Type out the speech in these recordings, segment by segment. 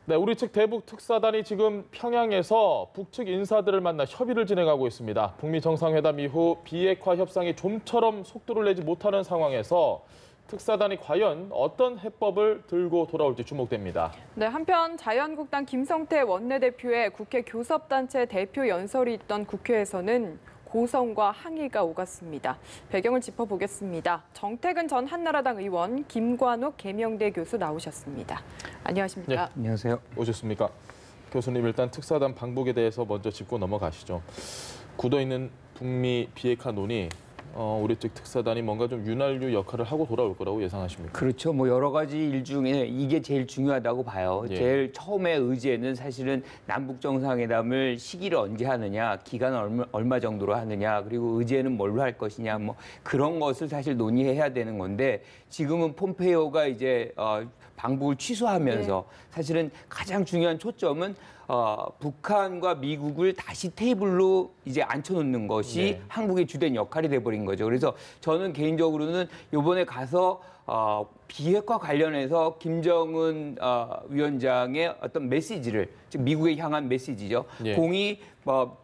네, 우리 측 대북 특사단이 지금 평양에서 북측 인사들을 만나 협의를 진행하고 있습니다. 북미 정상회담 이후 비핵화 협상이 좀처럼 속도를 내지 못하는 상황에서 특사단이 과연 어떤 해법을 들고 돌아올지 주목됩니다. 네, 한편 자유한국당 김성태 원내대표의 국회 교섭단체 대표 연설이 있던 국회에서는 고성과 항의가 오갔습니다. 배경을 짚어보겠습니다. 정태근 전 한나라당 의원, 김관욱 계명대 교수 나오셨습니다. 안녕하십니까? 네, 안녕하세요. 오셨습니까? 교수님, 일단 특사단 방북에 대해서 먼저 짚고 넘어가시죠. 굳어있는 북미 비핵화 논의, 우리 측 특사단이 뭔가 좀 윤활유 역할을 하고 돌아올 거라고 예상하십니까? 그렇죠. 뭐 여러 가지 일 중에 이게 제일 중요하다고 봐요. 예. 제일 처음에 의제는 사실은 남북 정상회담을 시기를 언제 하느냐, 기간을 얼마 정도로 하느냐, 그리고 의제는 뭘로 할 것이냐, 뭐 그런 것을 사실 논의해야 되는 건데 지금은 폼페이오가 이제 방북을 취소하면서 사실은 가장 중요한 초점은 북한과 미국을 다시 테이블로 이제 앉혀놓는 것이 네. 한국의 주된 역할이 돼버린 거죠. 그래서 저는 개인적으로는 이번에 가서 비핵화 관련해서 김정은 위원장의 어떤 메시지를, 즉 미국에 향한 메시지죠. 예. 공이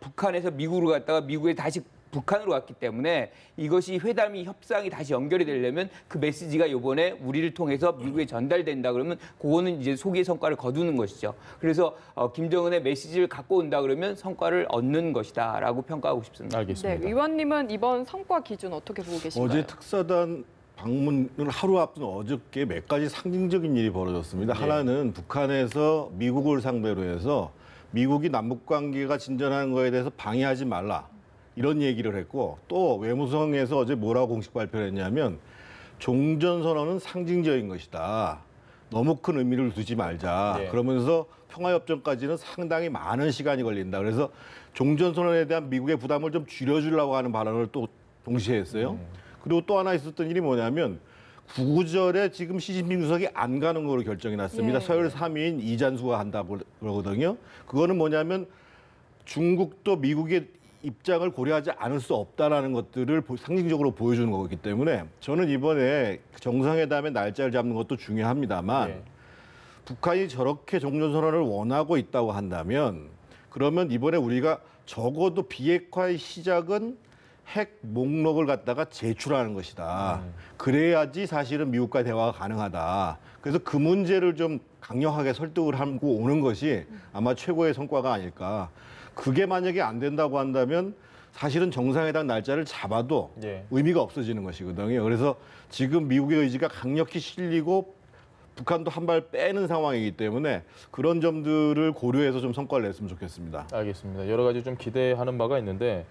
북한에서 미국으로 갔다가 미국에 다시 북한으로 갔기 때문에 이것이 협상이 다시 연결이 되려면 그 메시지가 이번에 우리를 통해서 미국에 전달된다 그러면 그거는 이제 소기의 성과를 거두는 것이죠. 그래서 김정은의 메시지를 갖고 온다 그러면 성과를 얻는 것이다라고 평가하고 싶습니다. 알겠습니다. 네, 의원님은 이번 성과 기준 어떻게 보고 계신가요? 어제 특사단 방문을 하루 앞둔 어저께 몇 가지 상징적인 일이 벌어졌습니다. 네. 하나는 북한에서 미국을 상대로 해서 미국이 남북 관계가 진전하는 거에 대해서 방해하지 말라. 이런 얘기를 했고 또 외무성에서 어제 뭐라고 공식 발표를 했냐면 종전선언은 상징적인 것이다. 너무 큰 의미를 두지 말자. 네. 그러면서 평화협정까지는 상당히 많은 시간이 걸린다. 그래서 종전선언에 대한 미국의 부담을 좀 줄여주려고 하는 발언을 또 동시에 했어요. 그리고 또 하나 있었던 일이 뭐냐면 구구절에 지금 시진핑 주석이 안 가는 거로 결정이 났습니다. 예. 서열 3위인 이잔수가 한다고 그러거든요. 그거는 뭐냐면 중국도 미국의 입장을 고려하지 않을 수 없다라는 것들을 상징적으로 보여주는 거기 때문에 저는 이번에 정상회담의 날짜를 잡는 것도 중요합니다만 예. 북한이 저렇게 종전선언을 원하고 있다고 한다면 그러면 이번에 우리가 적어도 비핵화의 시작은 핵 목록을 갖다가 제출하는 것이다. 그래야지 사실은 미국과 대화가 가능하다. 그래서 그 문제를 좀 강력하게 설득을 하고 오는 것이 아마 최고의 성과가 아닐까. 그게 만약에 안 된다고 한다면 사실은 정상회담 날짜를 잡아도 예. 의미가 없어지는 것이거든요. 그래서 지금 미국의 의지가 강력히 실리고 북한도 한 발 빼는 상황이기 때문에 그런 점들을 고려해서 좀 성과를 냈으면 좋겠습니다. 알겠습니다. 여러 가지 좀 기대하는 바가 있는데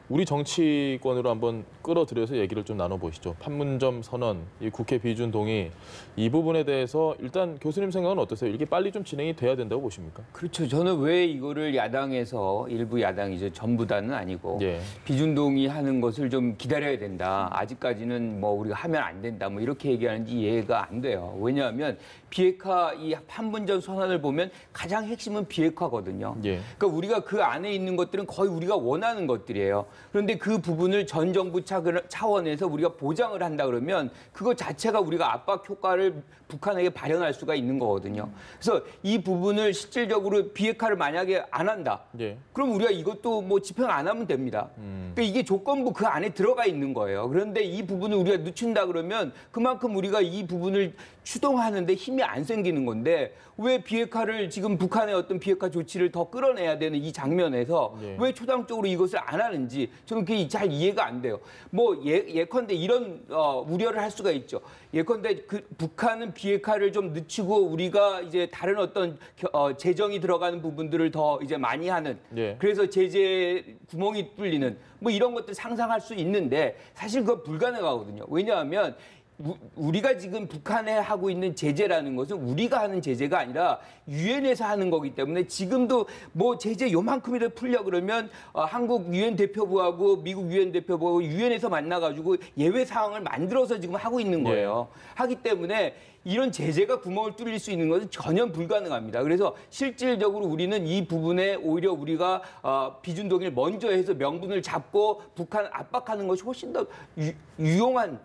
우리 정치권으로 한번 끌어들여서 얘기를 좀 나눠보시죠. 판문점 선언, 이 국회 비준 동의 이 부분에 대해서 일단 교수님 생각은 어떠세요? 이게 빨리 좀 진행이 돼야 된다고 보십니까? 그렇죠. 저는 왜 이거를 야당에서 일부 야당이죠. 전부 다는 아니고 예. 비준동의 하는 것을 좀 기다려야 된다. 아직까지는 뭐 우리가 하면 안 된다. 뭐 이렇게 얘기하는지 이해가 안 돼요. 왜냐하면 비핵화 이 판문점 선언을 보면 가장 핵심은 비핵화거든요. 예. 그러니까 우리가 그 안에 있는 것들은 거의 우리가 원하는 것들이에요. 그런데 그 부분을 전 정부 차원에서 우리가 보장을 한다 그러면 그것 자체가 우리가 압박 효과를 북한에게 발현할 수가 있는 거거든요. 그래서 이 부분을 실질적으로 비핵화를 만약에 안 한다. 예. 그럼 우리가 이것도 뭐 집행 안 하면 됩니다. 그러니까 이게 조건부 그 안에 들어가 있는 거예요. 그런데 이 부분을 우리가 늦춘다 그러면 그만큼 우리가 이 부분을 추동하는데 힘이 안 생기는 건데 왜 비핵화를 지금 북한의 어떤 비핵화 조치를 더 끌어내야 되는 이 장면에서 예. 왜 초당적으로 이것을 안 하는지 저는 그게 잘 이해가 안 돼요. 뭐 예컨대 이런 우려를 할 수가 있죠. 예컨대 그 북한은 비핵화를 좀 늦추고 우리가 이제 다른 어떤 재정이 들어가는 부분들을 더 이제 많이 하는 예. 그래서 제재 구멍이 뚫리는 뭐 이런 것들 상상할 수 있는데 사실 그건 불가능하거든요. 왜냐하면 우리가 지금 북한에 하고 있는 제재라는 것은 우리가 하는 제재가 아니라 유엔에서 하는 거기 때문에 지금도 뭐 제재 요만큼이라도 풀려 그러면 한국 유엔 대표부하고 미국 유엔 대표부하고 유엔에서 만나가지고 예외 상황을 만들어서 지금 하고 있는 거예요. 하기 때문에 이런 제재가 구멍을 뚫릴 수 있는 것은 전혀 불가능합니다. 그래서 실질적으로 우리는 이 부분에 오히려 우리가 비준 동의를 먼저 해서 명분을 잡고 북한 압박하는 것이 훨씬 더 유용한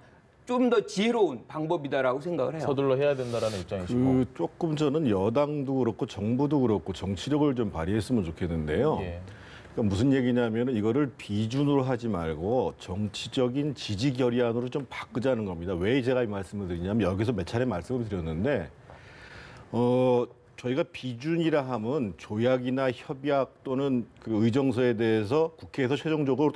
좀 더 지혜로운 방법이다라고 생각을 해요. 서둘러 해야 된다라는 입장이시고. 조금 저는 여당도 그렇고 정부도 그렇고 정치력을 좀 발휘했으면 좋겠는데요. 예. 그러니까 무슨 얘기냐면 이거를 비준으로 하지 말고 정치적인 지지 결의안으로 좀 바꾸자는 겁니다. 왜 제가 이 말씀을 드리냐면 여기서 몇 차례 말씀을 드렸는데 저희가 비준이라 하면 조약이나 협약 또는 그 의정서에 대해서 국회에서 최종적으로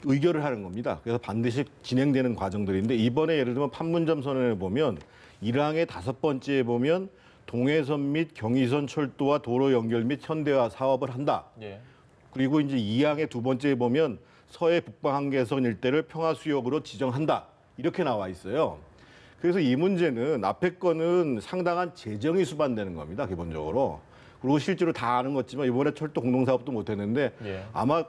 의결을 하는 겁니다. 그래서 반드시 진행되는 과정들인데 이번에 예를 들면 판문점 선언에 보면 1항의 5번째에 보면 동해선 및 경의선 철도와 도로 연결 및 현대화 사업을 한다. 예. 그리고 이제 2항의 2번째에 보면 서해 북방 한계선 일대를 평화수역으로 지정한다. 이렇게 나와 있어요. 그래서 이 문제는 앞에 거는 상당한 재정이 수반되는 겁니다. 기본적으로. 그리고 실제로 다 아는 것지만 이번에 철도 공동사업도 못했는데 예. 아마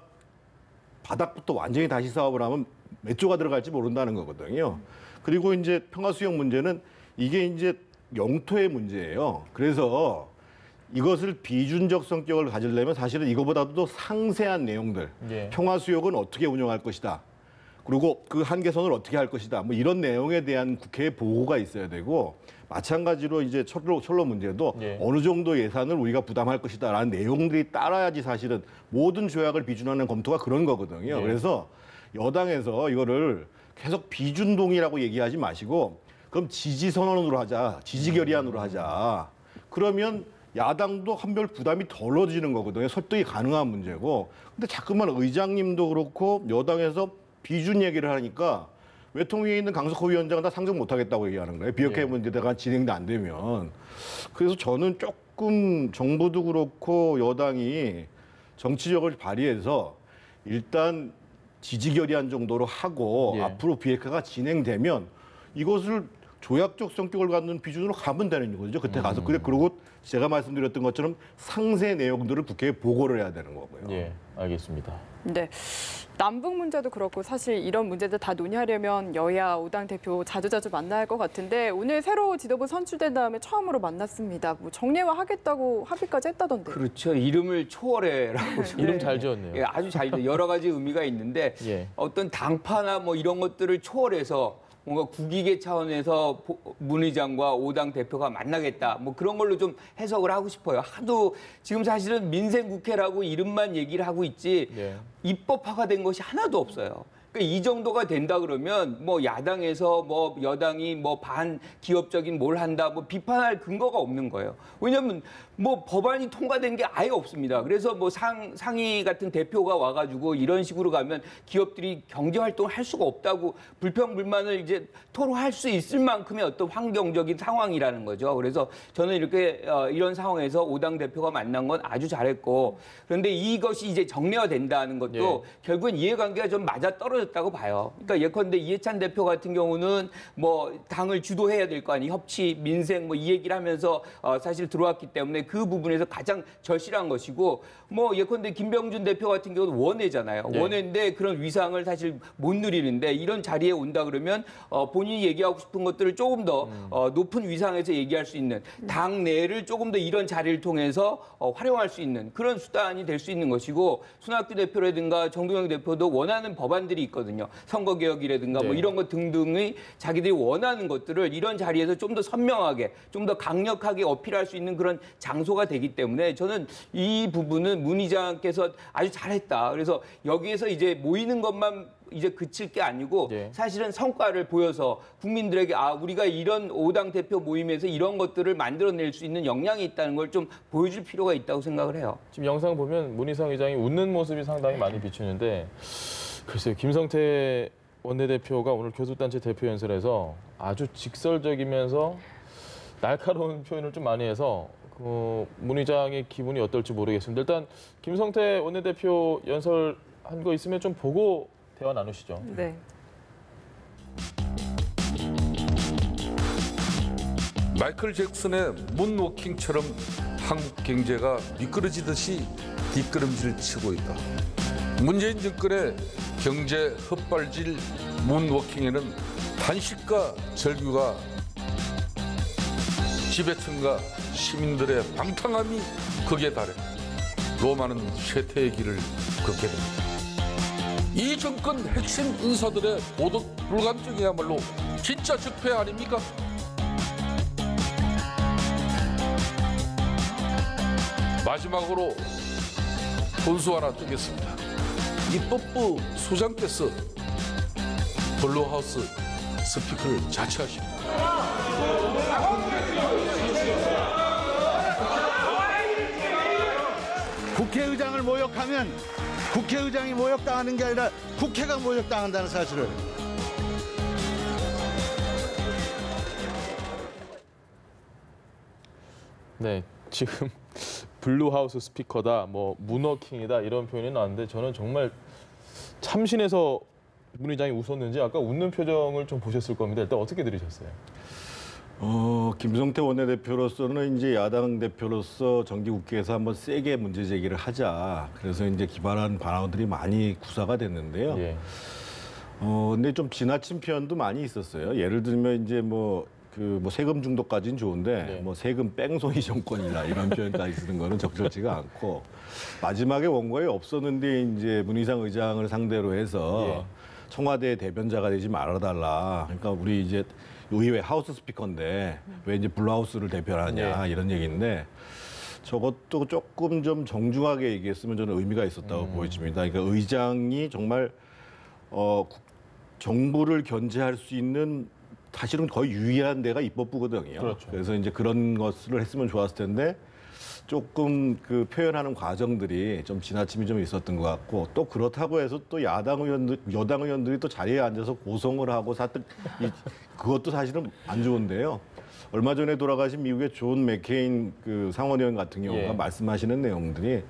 바닥부터 완전히 다시 사업을 하면 몇 조가 들어갈지 모른다는 거거든요. 그리고 이제 평화수역 문제는 이게 이제 영토의 문제예요. 그래서 이것을 비준적 성격을 가지려면 사실은 이거보다도 더 상세한 내용들, 예. 평화수역은 어떻게 운영할 것이다. 그리고 그 한계선을 어떻게 할 것이다. 뭐 이런 내용에 대한 국회의 보고가 있어야 되고 마찬가지로 이제 철로 문제도 예. 어느 정도 예산을 우리가 부담할 것이다라는 내용들이 따라야지 사실은 모든 조약을 비준하는 검토가 그런 거거든요. 예. 그래서 여당에서 이거를 계속 비준동의라고 얘기하지 마시고 그럼 지지선언으로 하자. 지지결의안으로 하자. 그러면 야당도 한별 부담이 덜어지는 거거든요. 설득이 가능한 문제고. 근데 자꾸만 의장님도 그렇고 여당에서 비준 얘기를 하니까 외통위에 있는 강석호 위원장은 다 상정 못하겠다고 얘기하는 거예요. 비핵화 예. 문제가 진행도 안 되면. 그래서 저는 조금 정부도 그렇고 여당이 정치력을 발휘해서 일단 지지결의안 정도로 하고 예. 앞으로 비핵화가 진행되면 이것을 조약적 성격을 갖는 비준으로 가면 되는 거죠. 그때 가서. 그리고 제가 말씀드렸던 것처럼 상세 내용들을 국회에 보고를 해야 되는 거고요. 예, 알겠습니다. 네. 남북 문제도 그렇고 사실 이런 문제들 다 논의하려면 여야 5당 대표 자주자주 만나야 할 것 같은데 오늘 새로 지도부 선출된 다음에 처음으로 만났습니다. 뭐 정례화 하겠다고 합의까지 했다던데. 그렇죠. 이름을 초월해라고 이름 잘 지었네요. 예, 아주 잘 여러 가지 의미가 있는데 예. 어떤 당파나 뭐 이런 것들을 초월해서 뭔가 국익의 차원에서 문 의장과 5당 대표가 만나겠다. 뭐 그런 걸로 좀 해석을 하고 싶어요. 하도 지금 사실은 민생국회라고 이름만 얘기를 하고 있지 예. 입법화가 된 것이 하나도 없어요. 그러니까 이 정도가 된다 그러면 뭐 야당에서 뭐 여당이 뭐 반기업적인 뭘 한다 뭐 비판할 근거가 없는 거예요. 왜냐하면 뭐 법안이 통과된 게 아예 없습니다. 그래서 뭐 상위 같은 대표가 와가지고 이런 식으로 가면 기업들이 경제 활동을 할 수가 없다고 불평불만을 이제 토로할 수 있을 만큼의 어떤 환경적인 상황이라는 거죠. 그래서 저는 이렇게 이런 상황에서 5당 대표가 만난 건 아주 잘했고 그런데 이것이 이제 정례화된다는 것도 예. 결국은 이해관계가 좀 맞아 떨어졌다고 봐요. 그러니까 예컨대 이해찬 대표 같은 경우는 뭐 당을 주도해야 될 거 아니에요. 협치, 민생 뭐 이 얘기를 하면서 사실 들어왔기 때문에 그 부분에서 가장 절실한 것이고 뭐 예컨대 김병준 대표 같은 경우는 원외잖아요. 네. 원외인데 그런 위상을 사실 못 누리는데 이런 자리에 온다 그러면 본인이 얘기하고 싶은 것들을 조금 더 높은 위상에서 얘기할 수 있는 당 내를 조금 더 이런 자리를 통해서 활용할 수 있는 그런 수단이 될 수 있는 것이고 손학규 대표라든가 정동영 대표도 원하는 법안들이 있거든요. 선거개혁이라든가 뭐 네. 이런 것 등등의 자기들이 원하는 것들을 이런 자리에서 좀 더 선명하게 좀 더 강력하게 어필할 수 있는 그런 장소가 되기 때문에 저는 이 부분은 문 의장께서 아주 잘했다. 그래서 여기에서 이제 모이는 것만 이제 그칠 게 아니고 네. 사실은 성과를 보여서 국민들에게 우리가 이런 5당 대표 모임에서 이런 것들을 만들어낼 수 있는 역량이 있다는 걸 좀 보여줄 필요가 있다고 생각을 해요. 지금 영상 보면 문희상 의장이 웃는 모습이 상당히 많이 비추는데 글쎄요. 김성태 원내대표가 오늘 교섭단체 대표 연설에서 아주 직설적이면서 날카로운 표현을 좀 많이 해서 문 의장의 기분이 어떨지 모르겠습니다. 일단 김성태 원내대표 연설한 거 있으면 좀 보고 대화 나누시죠. 네. 마이클 잭슨의 문워킹처럼 한국 경제가 미끄러지듯이 뒷걸음질 치고 있다. 문재인 정권의 경제 헛발질 문워킹에는 단식과 절규가 지배층과 시민들의 방탕함이 극에 달해 로마는 쇠퇴의 길을 걷게 됩니다. 이 정권 핵심 인사들의 보도 불감증이야말로 진짜 적폐 아닙니까? 마지막으로 혼수 하나 뜨겠습니다. 입법부 소장께서 블루하우스 스피커를 자처하십니다. 국회의장을 모욕하면 국회의장이 모욕당하는 게 아니라 국회가 모욕당한다는 사실을. 네, 지금 블루하우스 스피커다, 뭐 문어킹이다 이런 표현이 나왔는데 저는 정말 참신해서 문 의장이 웃었는지 아까 웃는 표정을 좀 보셨을 겁니다. 일단 어떻게 들으셨어요? 김성태 원내대표로서는 이제 야당 대표로서 정기국회에서 한번 세게 문제 제기를 하자. 그래서 이제 기발한 발언들이 많이 구사가 됐는데요. 예. 근데 좀 지나친 표현도 많이 있었어요. 예를 들면 이제 뭐 세금 중독까지는 좋은데 네. 뭐 세금 뺑소니 정권이다 이런 표현까지 쓰는 거는 적절치가 않고 마지막에 원고에 없었는데 이제 문희상 의장을 상대로 해서 예. 청와대 대변자가 되지 말아달라. 그러니까 우리 이제 의회 하우스 스피커인데 왜 이제 블루하우스를 대표하냐 이런 얘기인데 저것도 조금 좀 정중하게 얘기했으면 저는 의미가 있었다고 보여집니다. 그러니까 의장이 정말 정부를 견제할 수 있는 사실은 거의 유일한 데가 입법부거든요. 그렇죠. 그래서 이제 그런 것을 했으면 좋았을 텐데 조금 그 표현하는 과정들이 좀 지나침이 좀 있었던 것 같고 또 그렇다고 해서 또 여당 의원들이 또 자리에 앉아서 고성을 하고 그것도 사실은 안 좋은데요. 얼마 전에 돌아가신 미국의 존 맥케인 그 상원의원 같은 경우가 말씀하시는 내용들이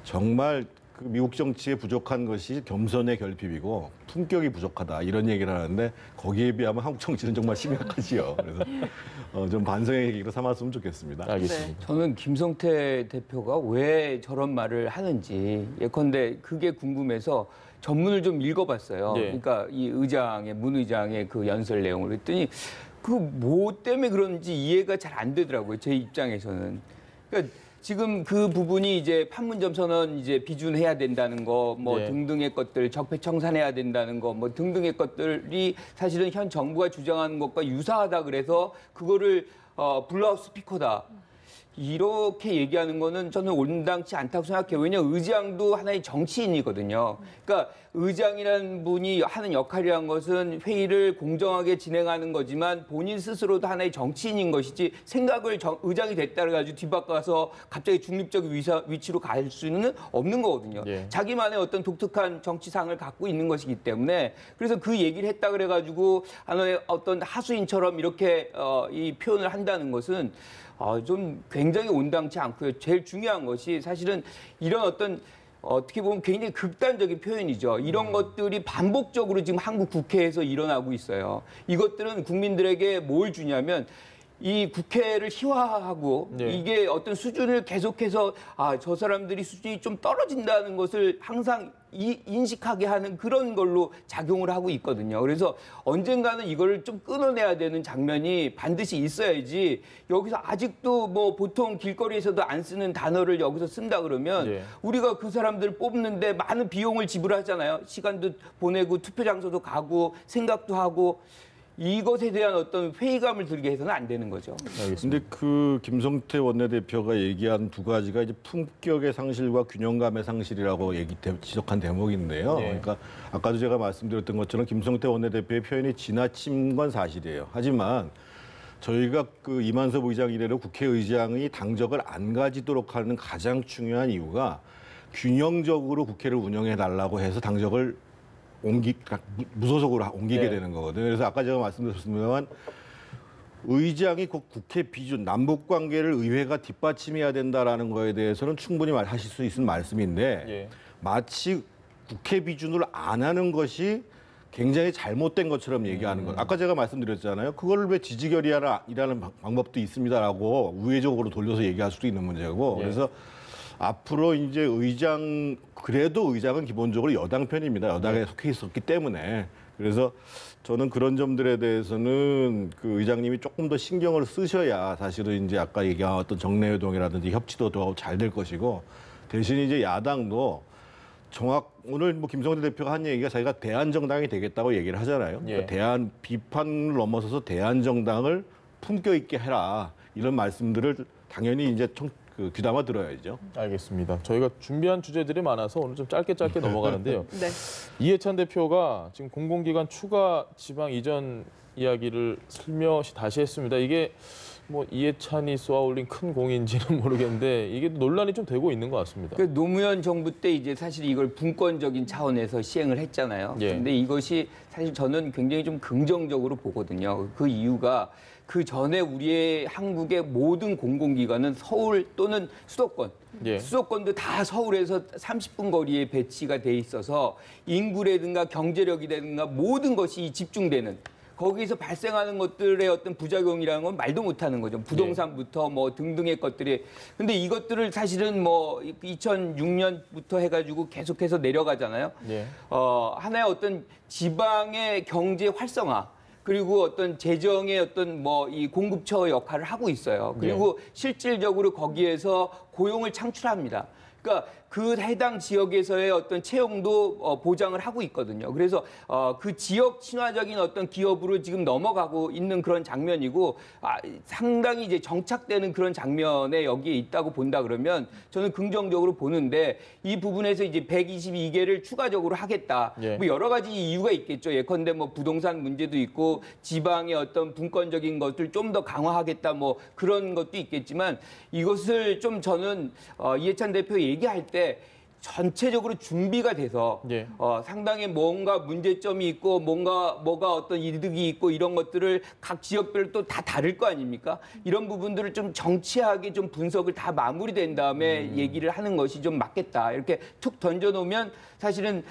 정말 그 미국 정치에 부족한 것이 겸손의 결핍이고 품격이 부족하다 이런 얘기를 하는데 거기에 비하면 한국 정치는 정말 심각하지요. 그래서 좀 반성의 얘기로 삼았으면 좋겠습니다. 알겠습니다. 저는 김성태 대표가 왜 저런 말을 하는지 예컨대 그게 궁금해서 전문을 좀 읽어봤어요. 예. 그러니까 이 문 의장의 그 연설 내용을 그랬더니 그 뭐 때문에 그런지 이해가 잘 안 되더라고요. 제 입장에서는. 그러니까 지금 그 부분이 이제 판문점 선언 이제 비준해야 된다는 거, 뭐 예. 등등의 것들, 적폐청산해야 된다는 거, 뭐 등등의 것들이 사실은 현 정부가 주장하는 것과 유사하다 그래서 그거를 블루하우스 스피커다. 이렇게 얘기하는 거는 저는 온당치 않다고 생각해요. 왜냐하면 의장도 하나의 정치인이거든요. 그러니까 의장이라는 분이 하는 역할이란 것은 회의를 공정하게 진행하는 거지만 본인 스스로도 하나의 정치인인 것이지 생각을 의장이 됐다 그래가지고 뒤바꿔서 갑자기 중립적 위치로 갈 수는 없는 거거든요. 예. 자기만의 어떤 독특한 정치상을 갖고 있는 것이기 때문에 그래서 그 얘기를 했다 그래가지고 하나의 어떤 하수인처럼 이렇게 이 표현을 한다는 것은 좀 굉장히 온당치 않고요. 제일 중요한 것이 사실은 이런 어떻게 보면 굉장히 극단적인 표현이죠. 이런 것들이 반복적으로 지금 한국 국회에서 일어나고 있어요. 이것들은 국민들에게 뭘 주냐면 이 국회를 희화화하고 이게 어떤 수준을 계속해서 저 사람들이 수준이 좀 떨어진다는 것을 항상 인식하게 하는 그런 걸로 작용을 하고 있거든요. 그래서 언젠가는 이걸 좀 끊어내야 되는 장면이 반드시 있어야지 여기서 아직도 뭐 보통 길거리에서도 안 쓰는 단어를 여기서 쓴다 그러면 우리가 그 사람들을 뽑는데 많은 비용을 지불하잖아요. 시간도 보내고 투표 장소도 가고 생각도 하고 이것에 대한 어떤 회의감을 들게 해서는 안 되는 거죠. 근데 그 김성태 원내대표가 얘기한 두 가지가 이제 품격의 상실과 균형감의 상실이라고 지적한 대목인데요. 그러니까 아까도 제가 말씀드렸던 것처럼 김성태 원내대표의 표현이 지나친 건 사실이에요. 하지만 저희가 그 이만섭 의장 이래로 국회의장이 당적을 안 가지도록 하는 가장 중요한 이유가 균형적으로 국회를 운영해 달라고 해서 당적을 무소속으로 옮기게 되는 거거든요. 그래서 아까 제가 말씀드렸습니다만 의장이 국회 비준, 남북 관계를 의회가 뒷받침해야 된다라는 거에 대해서는 충분히 말하실 수 있는 말씀인데 마치 국회 비준을 안 하는 것이 굉장히 잘못된 것처럼 얘기하는 것. 아까 제가 말씀드렸잖아요. 그걸 왜 지지결의라는 방법도 있습니다라고 우회적으로 돌려서 얘기할 수도 있는 문제고. 그래서 앞으로 이제 그래도 의장은 기본적으로 여당 편입니다. 여당에 속해 있었기 때문에. 그래서 저는 그런 점들에 대해서는 그 의장님이 조금 더 신경을 쓰셔야 사실은 이제 아까 얘기한 어떤 정례회동이라든지 협치도 더 잘 될 것이고 대신 이제 야당도 오늘 뭐 김성태 대표가 한 얘기가 자기가 대한정당이 되겠다고 얘기를 하잖아요. 예. 그러니까 비판을 넘어서서 대한정당을 품격 있게 해라 이런 말씀들을 당연히 이제 귀담아 들어야죠. 알겠습니다. 저희가 준비한 주제들이 많아서 오늘 좀 짧게 넘어가는데요. 네. 이해찬 대표가 지금 공공기관 추가 지방 이전 이야기를 슬며시 다시 했습니다. 이게 뭐 이해찬이 쏘아올린 큰 공인지는 모르겠는데 이게 논란이 좀 되고 있는 것 같습니다. 그 노무현 정부 때 이제 사실 이걸 분권적인 차원에서 시행을 했잖아요. 예. 근데 이것이 사실 저는 굉장히 좀 긍정적으로 보거든요. 그 이유가 그 전에 우리의 한국의 모든 공공기관은 서울 또는 수도권, 예. 수도권도 다 서울에서 30분 거리에 배치가 돼 있어서 인구라든가 경제력이라든가 모든 것이 집중되는 거기서 발생하는 것들의 어떤 부작용이라는 건 말도 못하는 거죠. 부동산부터 뭐 등등의 것들이. 근데 이것들을 사실은 뭐 2006년부터 해가지고 계속해서 내려가잖아요. 예. 하나의 어떤 지방의 경제 활성화. 그리고 어떤 재정의 어떤 뭐 이 공급처 역할을 하고 있어요. 그리고 실질적으로 거기에서 고용을 창출합니다. 그러니까 그 해당 지역에서의 어떤 채용도 보장을 하고 있거든요. 그래서 그 지역 친화적인 어떤 기업으로 지금 넘어가고 있는 그런 장면이고 상당히 이제 정착되는 그런 장면에 여기에 있다고 본다 그러면 저는 긍정적으로 보는데 이 부분에서 이제 122개를 추가적으로 하겠다. 예. 뭐 여러 가지 이유가 있겠죠. 예컨대 뭐 부동산 문제도 있고 지방의 어떤 분권적인 것들 좀 더 강화하겠다 뭐 그런 것도 있겠지만 이것을 좀 저는 이해찬 대표 얘기할 때 전체적으로 준비가 돼서 예. 상당히 뭔가 문제점이 있고 뭐가 어떤 이득이 있고 이런 것들을 각 지역별로 또 다 다를 거 아닙니까? 이런 부분들을 좀 정치하게 좀 분석을 다 마무리된 다음에 얘기를 하는 것이 좀 맞겠다. 이렇게 툭 던져놓으면 사실은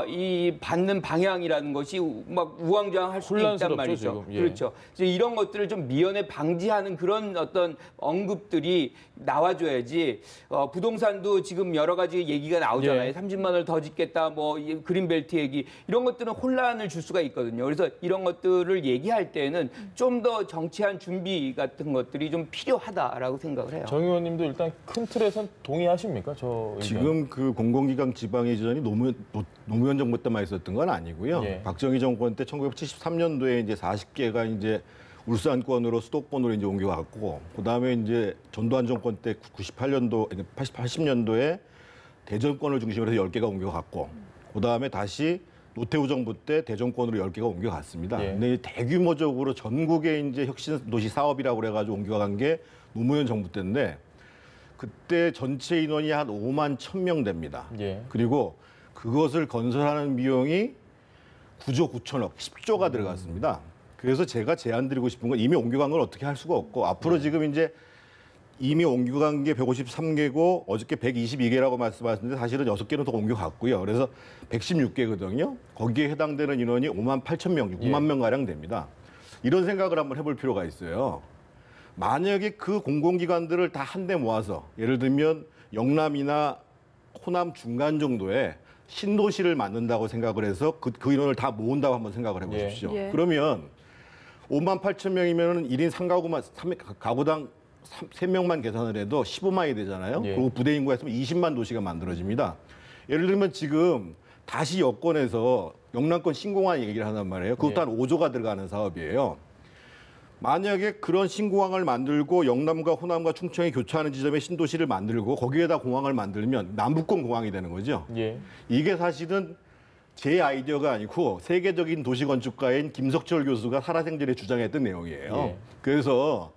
이 받는 방향이라는 것이 막 우왕좌왕할 수도 있단 혼란스럽죠, 말이죠. 지금. 예. 그렇죠. 이제 이런 것들을 좀 미연에 방지하는 그런 어떤 언급들이 나와줘야지 부동산도 지금 여러 가지 얘기가 나오잖아요. 예. 30만 원을 더 짓겠다, 뭐 이 그린벨트 얘기 이런 것들은 혼란을 줄 수가 있거든요. 그래서 이런 것들을 얘기할 때는 좀 더 정치한 준비 같은 것들이 좀 필요하다라고 생각을 해요. 정 의원님도 일단 큰 틀에선 동의하십니까? 저 의견? 지금 그 공공기관 지방이전이 노무현 정부 때만 있었던 건 아니고요. 예. 박정희 정권 때 1973년도에 이제 40개가 이제 울산권으로 수도권으로 이제 옮겨갔고, 그 다음에 이제 전두환 정권 때 98년도, 80년도에 대전권을 중심으로 해서 10개가 옮겨갔고, 그 다음에 다시 노태우 정부 때 대전권으로 10개가 옮겨갔습니다. 예. 근데 대규모적으로 전국에 이제 혁신 도시 사업이라고 그래가지고 옮겨간 게 노무현 정부 때인데, 그때 전체 인원이 한 5만 1,000명 됩니다. 예. 그리고 그것을 건설하는 비용이 9조 9천억, 10조가 들어갔습니다. 그래서 제가 제안드리고 싶은 건 이미 옮겨간 걸 어떻게 할 수가 없고 앞으로 지금 이제 이미 옮겨간 게 153개고 어저께 122개라고 말씀하셨는데 사실은 6개는 더 옮겨갔고요. 그래서 116개거든요. 거기에 해당되는 인원이 5만 8천 명, 6만 명 가량 됩니다. 이런 생각을 한번 해볼 필요가 있어요. 만약에 그 공공기관들을 다 한데 모아서 예를 들면 영남이나 호남 중간 정도에 신도시를 만든다고 생각을 해서 그 인원을 다 모은다고 한번 생각을 해보십시오. 예. 그러면 5만 8천 명이면 1인 3가구당 3명만 계산을 해도 15만이 되잖아요. 예. 그리고 부대 인구가 있으면 20만 도시가 만들어집니다. 예를 들면 지금 다시 여권에서 영남권 신공항 얘기를 하단 말이에요. 그것도 예. 한 5조가 들어가는 사업이에요. 만약에 그런 신공항을 만들고 영남과 호남과 충청이 교차하는 지점에 신도시를 만들고 거기에다 공항을 만들면 남북권 공항이 되는 거죠. 예. 이게 사실은 제 아이디어가 아니고 세계적인 도시건축가인 김석철 교수가 살아생전에 주장했던 내용이에요. 예. 그래서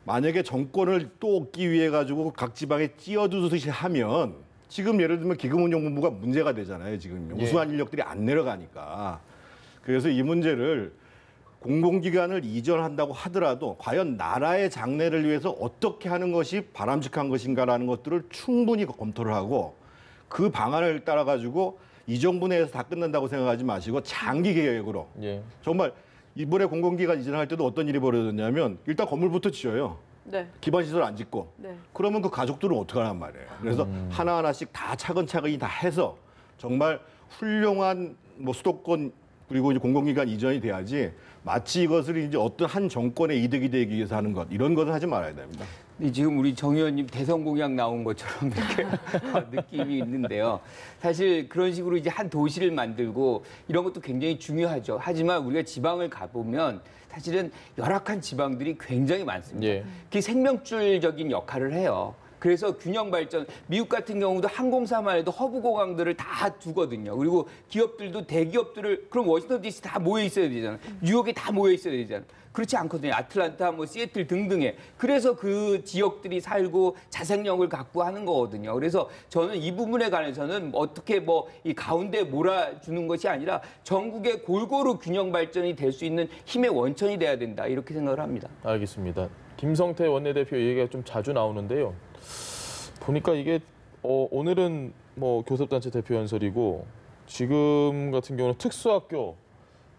만약에 정권을 또 얻기 위해 가지고 각 지방에 찌어두듯이 하면 지금 예를 들면 기금운용본부가 문제가 되잖아요. 지금 예. 우수한 인력들이 안 내려가니까. 그래서 이 문제를 공공기관을 이전한다고 하더라도 과연 나라의 장래를 위해서 어떻게 하는 것이 바람직한 것인가라는 것들을 충분히 검토를 하고 그 방안을 따라 가지고 이 정부 내에서 다 끝난다고 생각하지 마시고 장기 계획으로 예. 정말 이번에 공공기관 이전할 때도 어떤 일이 벌어졌냐면 일단 건물부터 지어요. 네. 기반시설 안 짓고. 네. 그러면 그 가족들은 어떡하란 말이에요. 그래서 하나하나씩 다 차근차근히 다 해서 정말 훌륭한 뭐 수도권 그리고 이제 공공기관 이전이 돼야지 마치 이것을 이제 어떤 한 정권의 이득이 되기 위해서 하는 것 이런 것은 하지 말아야 됩니다. 근데 지금 우리 정 의원님 대선 공약 나온 것처럼 이렇게 느낌이 있는데요. 사실 그런 식으로 이제 한 도시를 만들고 이런 것도 굉장히 중요하죠. 하지만 우리가 지방을 가보면 사실은 열악한 지방들이 굉장히 많습니다. 예. 그게 생명줄적인 역할을 해요. 그래서 균형 발전, 미국 같은 경우도 항공사만 해도 허브 공항들을 다 두거든요. 그리고 기업들도 대기업들을, 그럼 워싱턴 DC 다 모여 있어야 되잖아요. 뉴욕에 다 모여 있어야 되잖아요. 그렇지 않거든요. 아틀란타, 뭐 시애틀 등등에. 그래서 그 지역들이 살고 자생력을 갖고 하는 거거든요. 그래서 저는 이 부분에 관해서는 어떻게 뭐 이 가운데 몰아주는 것이 아니라 전국의 골고루 균형 발전이 될 수 있는 힘의 원천이 돼야 된다. 이렇게 생각을 합니다. 알겠습니다. 김성태 원내대표 얘기가 좀 자주 나오는데요. 보니까 이게 오늘은 뭐 교섭단체 대표 연설이고 지금 같은 경우는 특수학교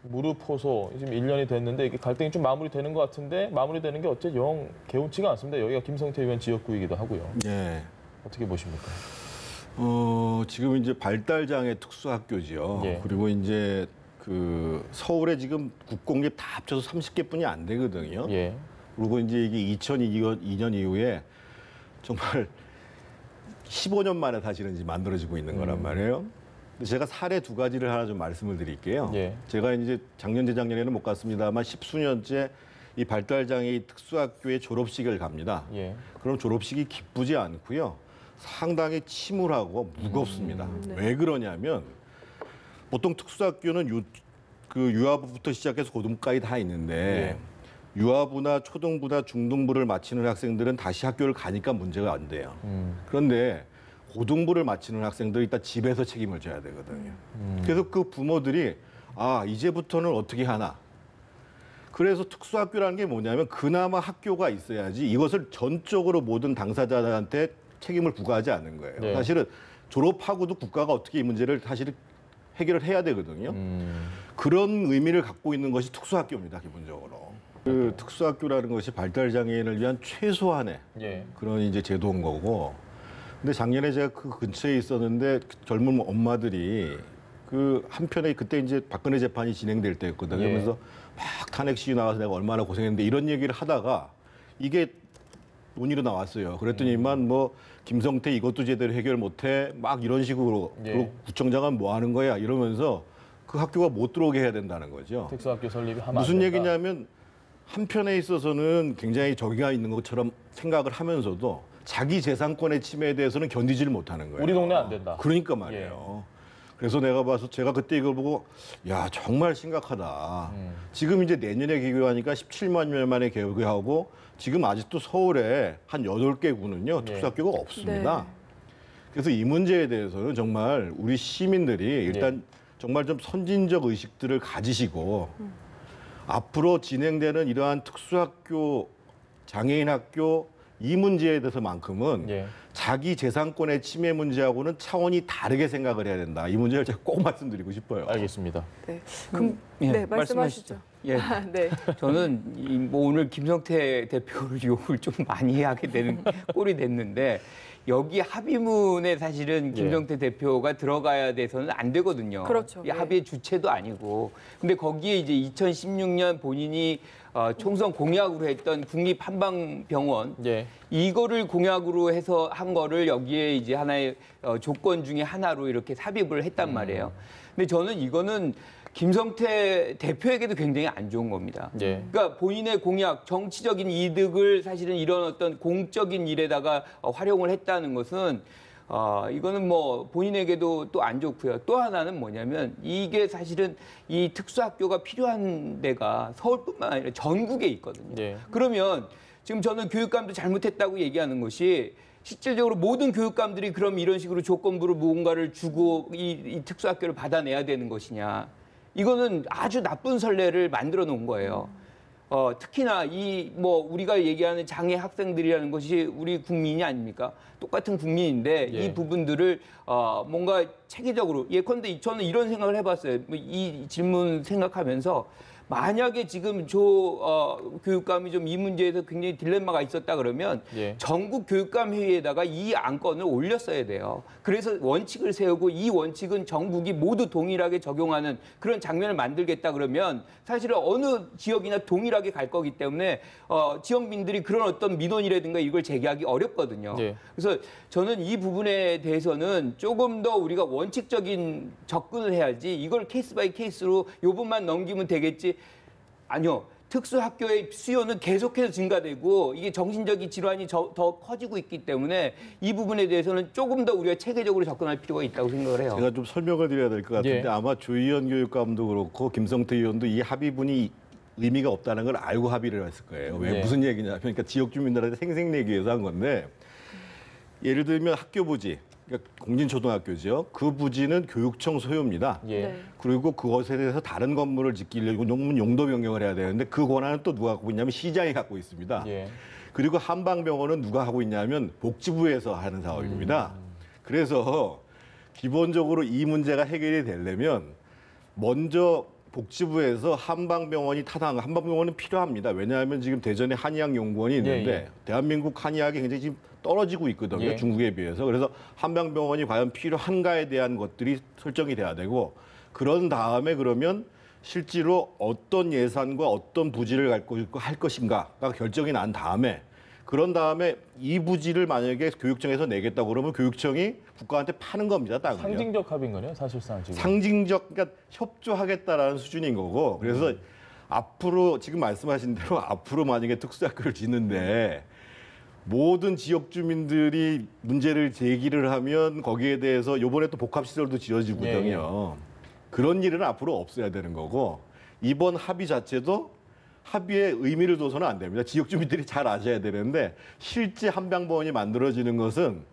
무릎 호소 지금 1년이 됐는데 이게 갈등이 좀 마무리되는 것 같은데 마무리되는 게 어째 영 개운치가 않습니다. 여기가 김성태 의원 지역구이기도 하고요. 예. 어떻게 보십니까? 지금 이제 발달장애 특수학교지요. 예. 그리고 이제 그 서울에 지금 국공립 다 합쳐서 30개뿐이 안 되거든요. 예. 그리고 이제 이게 2002년 이후에 정말 15년 만에 사실은 이제 만들어지고 있는 거란 말이에요. 근데 제가 사례 두 가지를 하나 좀 말씀을 드릴게요. 예. 제가 이제 작년, 재작년에는 못 갔습니다만 10수년째 이 발달장애 특수학교의 졸업식을 갑니다. 예. 그럼 졸업식이 기쁘지 않고요. 상당히 침울하고 무겁습니다. 왜 그러냐면 보통 특수학교는 유아부부터 시작해서 고등부까지 다 있는데 유아부나 초등부나 중등부를 마치는 학생들은 다시 학교를 가니까 문제가 안 돼요. 그런데 고등부를 마치는 학생들은 일단 집에서 책임을 져야 되거든요. 그래서 그 부모들이 이제부터는 어떻게 하나. 그래서 특수학교라는 게 뭐냐면 그나마 학교가 있어야지 이것을 전적으로 모든 당사자들한테 책임을 부과하지 않는 거예요. 네. 사실은 졸업하고도 국가가 어떻게 이 문제를 사실은 해결을 해야 되거든요. 그런 의미를 갖고 있는 것이 특수학교입니다, 기본적으로. 그 특수학교라는 것이 발달장애인을 위한 최소한의 예. 그런 이제 제도인 거고. 근데 작년에 제가 그 근처에 있었는데 젊은 엄마들이 그 한편에 그때 이제 박근혜 재판이 진행될 때였거든요. 예. 그래서 막 탄핵 시위 나와서 내가 얼마나 고생했는데 이런 얘기를 하다가 이게 논의로 나왔어요. 그랬더니만 뭐 김성태 이것도 제대로 해결 못해 막 이런 식으로 예. 그리고 구청장은 뭐 하는 거야 이러면서 그 학교가 못 들어오게 해야 된다는 거죠. 특수학교 설립이 하면 무슨 안 된다. 얘기냐면 한편에 있어서는 굉장히 저기가 있는 것처럼 생각을 하면서도 자기 재산권의 침해에 대해서는 견디지를 못하는 거예요. 우리 동네 안 된다. 그러니까 말이에요. 그래서 제가 그때 이걸 보고 야 정말 심각하다. 지금 이제 내년에 개교하니까 17만 명 만에 개교하고 지금 아직도 서울에 한 8개 구는요 특수학교가 없습니다. 그래서 이 문제에 대해서는 정말 우리 시민들이 일단 정말 좀 선진적 의식들을 가지시고 앞으로 진행되는 이러한 특수학교, 장애인 학교 이 문제에 대해서만큼은 예. 자기 재산권의 침해 문제하고는 차원이 다르게 생각을 해야 된다. 이 문제를 제가 꼭 말씀드리고 싶어요. 알겠습니다. 네. 그럼 예, 말씀하시죠. 예. 네. 저는 뭐 오늘 김성태 대표를 욕을 좀 많이 하게 되는 꼴이 됐는데 여기 합의문에 사실은 김성태 대표가 들어가야 돼서는 안 되거든요. 그렇죠. 이 합의의 주체도 아니고. 근데 거기에 이제 2016년 본인이 총선 공약으로 했던 국립한방병원 예. 이거를 공약으로 해서 한 거를 여기에 이제 하나의 조건 중에 하나로 이렇게 삽입을 했단 말이에요. 근데 저는 이거는 김성태 대표에게도 굉장히 안 좋은 겁니다. 예. 그러니까 본인의 공약, 정치적인 이득을 사실은 이런 어떤 공적인 일에다가 활용을 했다는 것은 이거는 뭐 본인에게도 또 안 좋고요. 또 하나는 뭐냐면 이게 사실은 이 특수학교가 필요한 데가 서울뿐만 아니라 전국에 있거든요. 예. 그러면 지금 저는 교육감도 잘못했다고 얘기하는 것이 실질적으로 모든 교육감들이 그럼 이런 식으로 조건부로 무언가를 주고 이 특수학교를 받아내야 되는 것이냐. 이거는 아주 나쁜 선례를 만들어 놓은 거예요. 특히나 우리가 얘기하는 장애 학생들이라는 것이 우리 국민이 아닙니까? 똑같은 국민인데 이 부분들을 뭔가 체계적으로 예컨대 저는 이런 생각을 해봤어요. 이 질문 생각하면서 만약에 지금 교육감이 좀 이 문제에서 굉장히 딜레마가 있었다 그러면 예. 전국 교육감 회의에다가 이 안건을 올렸어야 돼요. 그래서 원칙을 세우고 이 원칙은 전국이 모두 동일하게 적용하는 그런 장면을 만들겠다 그러면 사실은 어느 지역이나 동일하게 갈 거기 때문에 지역민들이 그런 어떤 민원이라든가 이걸 제기하기 어렵거든요. 예. 그래서 저는 이 부분에 대해서는 조금 더 우리가 원칙적인 접근을 해야지 이걸 케이스 바이 케이스로 요번만 넘기면 되겠지. 아니요. 특수학교의 수요는 계속해서 증가되고 이게 정신적인 질환이 더 커지고 있기 때문에 이 부분에 대해서는 조금 더 우리가 체계적으로 접근할 필요가 있다고 생각을 해요. 제가 좀 설명을 드려야 될 것 같은데 예. 아마 조희연 교육감도 그렇고 김성태 의원도 이 합의문이 의미가 없다는 걸 알고 합의를 했을 거예요. 왜 예. 무슨 얘기냐면 그러니까 지역 주민들한테 생색내기 위해서 한 건데 예를 들면 학교 부지, 그러니까 공진초등학교죠. 그 부지는 교육청 소유입니다. 예. 네. 그리고 그것에 대해서 다른 건물을 짓기려고 용도 변경을 해야 되는데 그 권한은 또 누가 갖고 있냐면 시장이 갖고 있습니다. 예. 그리고 한방병원은 누가 하고 있냐면 복지부에서 하는 사업입니다. 그래서 기본적으로 이 문제가 해결이 되려면 먼저 복지부에서 한방병원이 한방병원은 필요합니다. 왜냐하면 지금 대전에 한의학연구원이 있는데 예. 대한민국 한의학이 굉장히 지금 떨어지고 있거든요. 예. 중국에 비해서. 그래서 한방병원이 과연 필요한가에 대한 것들이 설정이 돼야 되고 그런 다음에 그러면 실제로 어떤 예산과 어떤 부지를 할 것인가가 결정이 난 다음에 그런 다음에 이 부지를 만약에 교육청에서 내겠다고 그러면 교육청이 국가한테 파는 겁니다. 땅을요. 상징적 합의인 거네요, 사실상 지금. 상징적, 그러니까 협조하겠다라는 수준인 거고 그래서 앞으로 지금 말씀하신 대로 앞으로 만약에 특수학교를 짓는데 모든 지역 주민들이 문제를 제기를 하면 거기에 대해서 이번에 또 복합시설도 지어지거든요. 그런 일은 앞으로 없어야 되는 거고 이번 합의 자체도 합의에 의미를 둬서는 안 됩니다. 지역 주민들이 잘 아셔야 되는데 실제 한방병원이 만들어지는 것은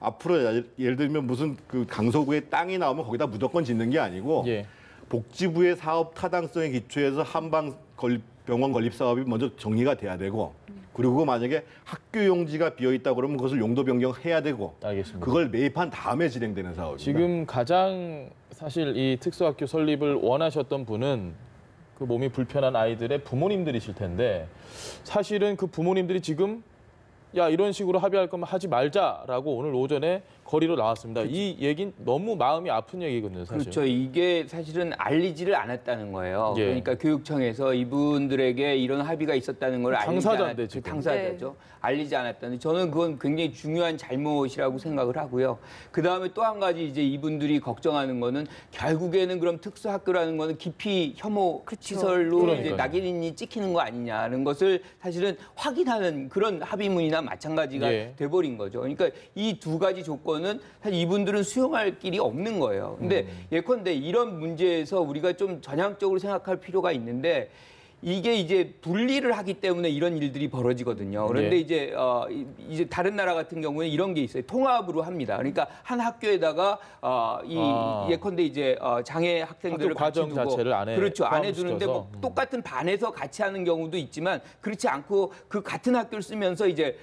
앞으로 예를 들면 무슨 그 강서구에 땅이 나오면 거기다 무조건 짓는 게 아니고 예. 복지부의 사업 타당성에 기초해서 한방병원 건립 사업이 먼저 정리가 돼야 되고 그리고 만약에 학교 용지가 비어 있다 그러면 그것을 용도 변경해야 되고 알겠습니다. 그걸 매입한 다음에 진행되는 사업입니다. 지금 가장 사실 이 특수학교 설립을 원하셨던 분은 그 몸이 불편한 아이들의 부모님들이실 텐데 사실은 그 부모님들이 지금 야 이런 식으로 합의할 거면 하지 말자라고 오늘 오전에 거리로 나왔습니다. 이 얘기는 너무 마음이 아픈 얘기거든요, 사실. 그렇죠. 이게 사실은 알리지를 않았다는 거예요. 예. 그러니까 교육청에서 이분들에게 이런 합의가 있었다는 걸 알리지 당사자인데, 않았, 지금. 당사자죠. 알리지 않았다는. 저는 그건 굉장히 중요한 잘못이라고 생각을 하고요. 그 다음에 또 한 가지 이제 이분들이 걱정하는 거는 결국에는 그럼 특수학교라는 거는 깊이 혐오 시설로 이제 그러니까요. 낙인이 찍히는 거 아니냐는 것을 사실은 확인하는 그런 합의문이나 마찬가지가 예. 돼버린 거죠. 그러니까 이 두 가지 조건은 사실 이분들은 수용할 길이 없는 거예요. 근데 예컨대 이런 문제에서 우리가 좀 전향적으로 생각할 필요가 있는데 이게 이제 분리를 하기 때문에 이런 일들이 벌어지거든요. 그런데 예. 이제 다른 나라 같은 경우는 이런 게 있어요. 통합으로 합니다. 그러니까 한 학교에다가 예컨대 이제 장애 학생들을 학교 과정 같이 두고 자체를 안에 그렇죠. 안에 두는데 뭐 포함시켜서. 똑같은 반에서 같이 하는 경우도 있지만 그렇지 않고 그 같은 학교를 쓰면서 이제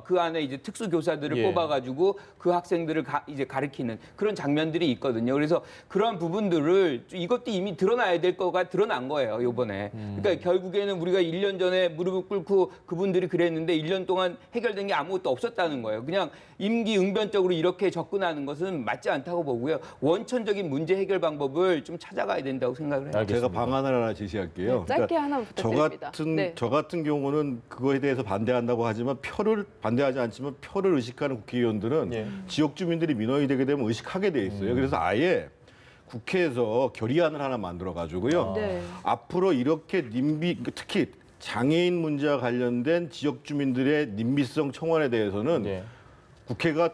그 안에 이제 특수 교사들을 예. 뽑아가지고 그 학생들을 이제 가르치는 그런 장면들이 있거든요. 그래서 그러한 부분들을 이것도 이미 드러나야 될 거가 드러난 거예요. 이번에. 그러니까 결국에는 우리가 1년 전에 무릎을 꿇고 그분들이 그랬는데 1년 동안 해결된 게 아무것도 없었다는 거예요. 그냥 임기응변적으로 이렇게 접근하는 것은 맞지 않다고 보고요. 원천적인 문제 해결 방법을 좀 찾아가야 된다고 생각을 해요. 알겠습니다. 제가 방안을 하나 제시할게요. 네, 짧게 하나만 부탁드립니다. 저 같은 경우는 그거에 대해서 반대한다고 하지만 반대하지 않지만 표를 의식하는 국회의원들은 예. 지역 주민들이 민원이 되게 되면 의식하게 돼 있어요. 그래서 아예 국회에서 결의안을 하나 만들어 가지고요. 네. 앞으로 이렇게 특히 장애인 문제와 관련된 지역 주민들의 님비성 청원에 대해서는 예. 국회가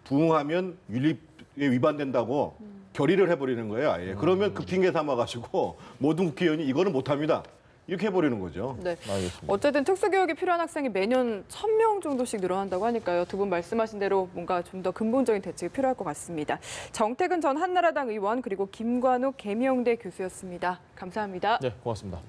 부응하면 윤리에 위반된다고 결의를 해버리는 거예요. 아예. 그러면 그 핑계 삼아가지고 모든 국회의원이 이거는 못합니다. 이렇게 해버리는 거죠. 네. 알겠습니다. 어쨌든 특수교육이 필요한 학생이 매년 1,000명 정도씩 늘어난다고 하니까요. 두 분 말씀하신 대로 뭔가 좀 더 근본적인 대책이 필요할 것 같습니다. 정태근 전 한나라당 의원 그리고 김관욱 계명대 교수였습니다. 감사합니다. 네, 고맙습니다.